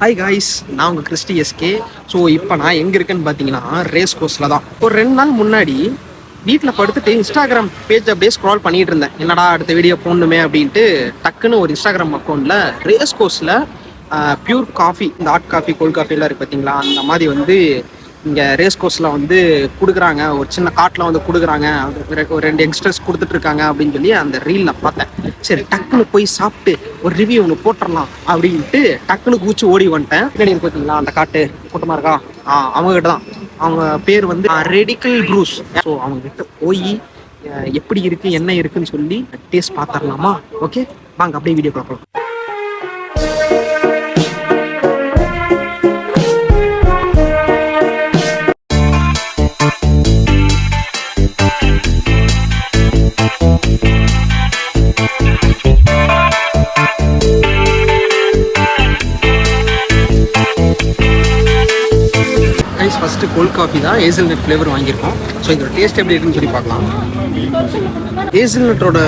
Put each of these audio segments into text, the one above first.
Hi guys, நான் உங்கள் Christie SK. So இப்போ நான் எங்கே இருக்கேன்னு பார்த்தீங்கன்னா ரேஸ் கோர்ஸில் தான். ஒரு 2 நாள் முன்னாடி வீட்டில் படுத்துட்டு இன்ஸ்டாகிராம் பேஜ் அப்படியே ஸ்க்ரால் பண்ணிகிட்டு இருந்தேன். என்னடா அடுத்த வீடியோ போடணுமே அப்படின்ட்டு டக்குன்னு ஒரு இன்ஸ்டாகிராம் அக்கௌண்ட்டில் ரேஸ் கோர்ஸில் பியூர் காஃபி, இந்த ஹாட் காஃபி கோல்ட் காஃபிலாம் இருக்குது பார்த்தீங்களா, அந்த மாதிரி வந்து இங்கே ரேஸ் கோர்ஸில் வந்து கொடுக்குறாங்க. ஒரு சின்ன காட்டில் வந்து கொடுக்குறாங்க, ஒரு 2 யங்ஸ்டர்ஸ் கொடுத்துட்ருக்காங்க அப்படின்னு சொல்லி அந்த ரீலில் பார்த்தேன். சரி, டக்குன்னு போய் சாப்பிட்டு ஒரு ரிவ்யூ ஒன்று போட்டுடலாம் அப்படின்ட்டு டக்குன்னு கூச்சி ஓடி வந்துட்டேன். பின்னாடி பார்த்தீங்களா அந்த காட்டு கூட்டமாக இருக்கா, அவங்ககிட்ட தான். அவங்க பேர் வந்து ரெடிக்கல் ப்ரூஸ். ஸோ அவங்ககிட்ட போய் எப்படி இருக்குது என்ன இருக்குன்னு சொல்லி டேஸ்ட் பார்த்துடலாமா? ஓகே வாங்க அப்படியே வீடியோ பார்க்கலாம். ஃபஸ்ட்டு கோல்ட் காஃபி தான் ஹேசல்நட் ஃப்ளேவர் வாங்கியிருக்கோம். ஸோ இதோட டேஸ்ட் எப்படி இருக்குன்னு சொல்லி பார்க்கலாம். ஹேசல்நட்டோட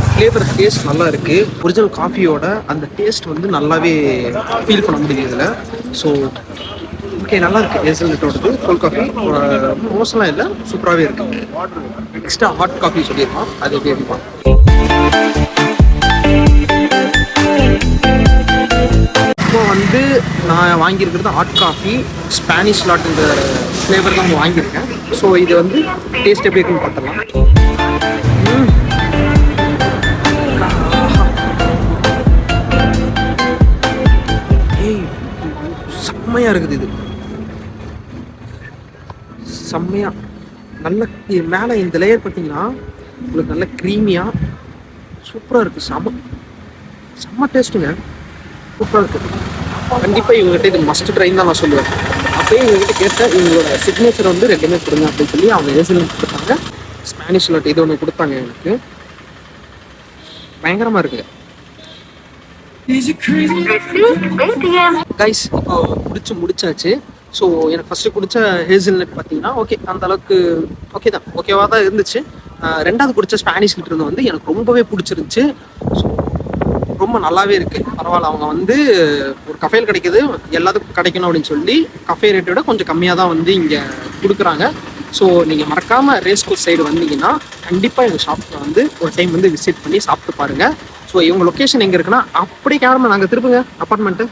ஃப்ளேவர் டேஸ்ட் நல்லா இருக்குது. ஒரிஜினல் காஃபியோட அந்த டேஸ்ட் வந்து நல்லாவே ஃபீல் பண்ண முடியுது இதில். ஸோ ஓகே, நல்லா இருக்குது ஹேசல்நட்டோடது கோல்ட் காஃபி. மோசம்லாம் இல்லை, சூப்பராகவே இருக்குது. எக்ஸ்ட்ரா ஹாட் காஃபி சொல்லியிருக்கோம், அது எப்படி இருப்பான். இப்போ வந்து நான் வாங்கியிருக்கிறது ஹாட் காஃபி ஸ்பானிஷ் லாட்டுன்ற ஃப்ளேவர் தான் வாங்கியிருக்கேன். ஸோ இது வந்து டேஸ்ட் எப்படி இருக்குன்னு பார்த்துடலாம். செம்மையாக இருக்குது இது, செம்மையாக நல்ல மேலே இந்த லேயர் பார்த்தீங்கன்னா உங்களுக்கு நல்ல க்ரீமியாக சூப்பராக இருக்குது. செம்ம டேஸ்ட்டுங்க, சூப்பராக இருக்குது. கண்டிப்பாக இவங்ககிட்ட இது மஸ்ட் ட்ரைன் தான் நான் சொல்லுவேன். அப்படியே இவங்ககிட்ட கேட்டால் இவங்களோட சிக்னேச்சர் வந்து 2 கொடுங்க அப்படின்னு சொல்லி அவங்க ஹேசல்நட் கொடுத்தாங்க. ஸ்பானிஷ் லாட் இது ஒன்று கொடுத்தாங்க. எனக்கு பயங்கரமாக இருக்குது கைஸ். இப்போ முடிச்சாச்சு. ஸோ எனக்கு ஃபஸ்ட்டு குடித்த ஹேசல்நட் பார்த்தீங்கன்னா ஓகே, அந்த அளவுக்கு ஓகே தான், ஓகேவாக தான் இருந்துச்சு. 2வது குடித்த ஸ்பானிஷ் லிட்டர் வந்து எனக்கு ரொம்பவே பிடிச்சிருந்துச்சு. ஸோ ரொம்ப நல்லாவே இருக்குது, பரவாயில்ல. அவங்க வந்து ஒரு கஃபேல் கிடைக்கிது, எல்லாத்துக்கும் கிடைக்கணும் அப்படின்னு சொல்லி கஃபே ரேட்டை விட கொஞ்சம் கம்மியாக தான் வந்து இங்கே கொடுக்குறாங்க. ஸோ நீங்கள் மறக்காமல் ரேஸ் கோர்ஸ் சைடு வந்தீங்கன்னா கண்டிப்பாக எங்கள் ஷாப்பில் வந்து ஒரு டைம் வந்து விசிட் பண்ணி சாப்பிட்டு பாருங்கள். ஸோ இவங்க லொக்கேஷன் எங்கே இருக்குன்னா அப்படியே கேமரா நாங்கள் திருப்புங்க அப்பார்ட்மெண்ட்டு,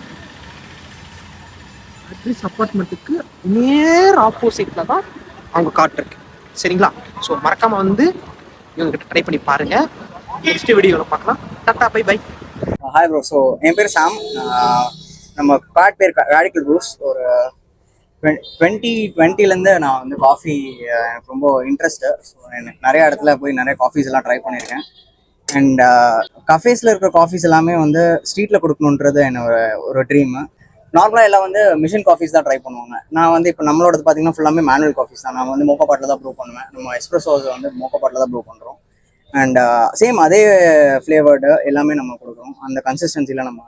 அட்ரிஸ் அப்பார்ட்மெண்ட்டுக்கு நேர் ஆப்போசிட்டில் தான் அவங்க காட்டு இருக்கு, சரிங்களா? ஸோ மறக்காமல் வந்து இவங்ககிட்ட ட்ரை பண்ணி பாருங்கள். நெக்ஸ்ட் வீடியோவில் பார்க்கலாம். Tata, bye bye. Hi bro. So என் பேர் சாம். நம்ம கார்ட் பேர் ரேடிக்கல் ப்ரூஸ். ஒரு 2020 நான் வந்து காஃபி எனக்கு ரொம்ப இன்ட்ரெஸ்ட்டு. ஸோ எனக்கு நிறைய இடத்துல போய் நிறைய காஃபீஸ் எல்லாம் ட்ரை பண்ணியிருக்கேன். அண்ட் கஃபேஸில் இருக்கிற காஃபீஸ் எல்லாமே வந்து ஸ்ட்ரீட்டில் கொடுக்கணுன்றது என்னோட ஒரு ட்ரீமு. நார்மலாக எல்லாம் வந்து மிஷின் காஃபீஸ் தான் ட்ரை பண்ணுவாங்க. நான் வந்து இப்போ நம்மளோட பார்த்தீங்கன்னா ஃபுல்லாமே மேனுவல் காஃபீஸ் தான். நான் வந்து மோக்கா பாட்டில் தான் ப்ரூ பண்ணுவேன். நம்ம எஸ்ப்ரெஸோஸ் வந்து மோக்கா பாட்டில் தான் ப்ரூ பண்ணுறோம். அண்ட் சேம் அதே ஃப்ளேவர்டு எல்லாமே நம்ம கொடுக்குறோம், அந்த கன்சிஸ்டன்சியில் நம்ம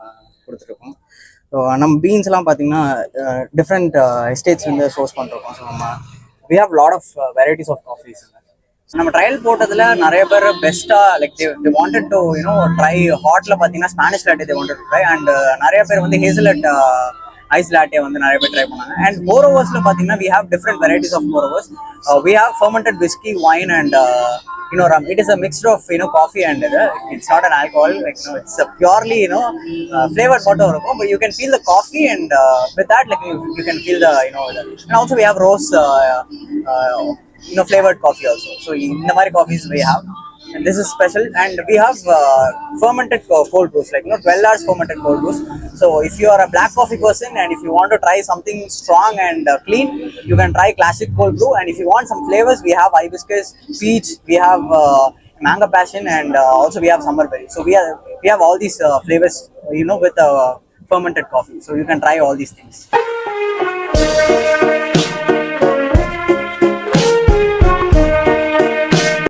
கொடுத்துருக்கோம். ஸோ நம்ம பீன்ஸ்லாம் பார்த்தீங்கன்னா டிஃப்ரெண்ட் எஸ்டேட்ஸ் வந்து சோர்ஸ் பண்ணிருக்கோம். ஸோ நம்ம we have lot of varieties of coffees. நம்ம ட்ரையல் போட்டதில் நிறைய பேர் பெஸ்ட்டாக like they wanted to try. ஹாட்டில் பார்த்தீங்கன்னா Spanish latte they wanted to try. And நிறைய பேர் வந்து ஹேசல்நட் ஐஸ் லாட்டே வந்து நிறைய பேர் ட்ரை பண்ணாங்க. அண்ட் போரோவர்ஸில் பார்த்தீங்கன்னா we have different varieties of pour overs. We have fermented whisky, wine and rum. It is a mixture of coffee and it's not an alcohol, like it's a purely flavored bottle irukum, but you can feel the coffee and with that like you can feel the and also we have rose flavored coffee also. So in the mari coffees we have, and this is special. And we have fermented cold brews, like 12 hours fermented cold brews. So if you are a black coffee person and if you want to try something strong and clean, you can try classic cold brew. And if you want some flavors, we have hibiscus, peach, we have mango passion, and also we have summer berry. So we have all these flavors with fermented coffee. So you can try all these things.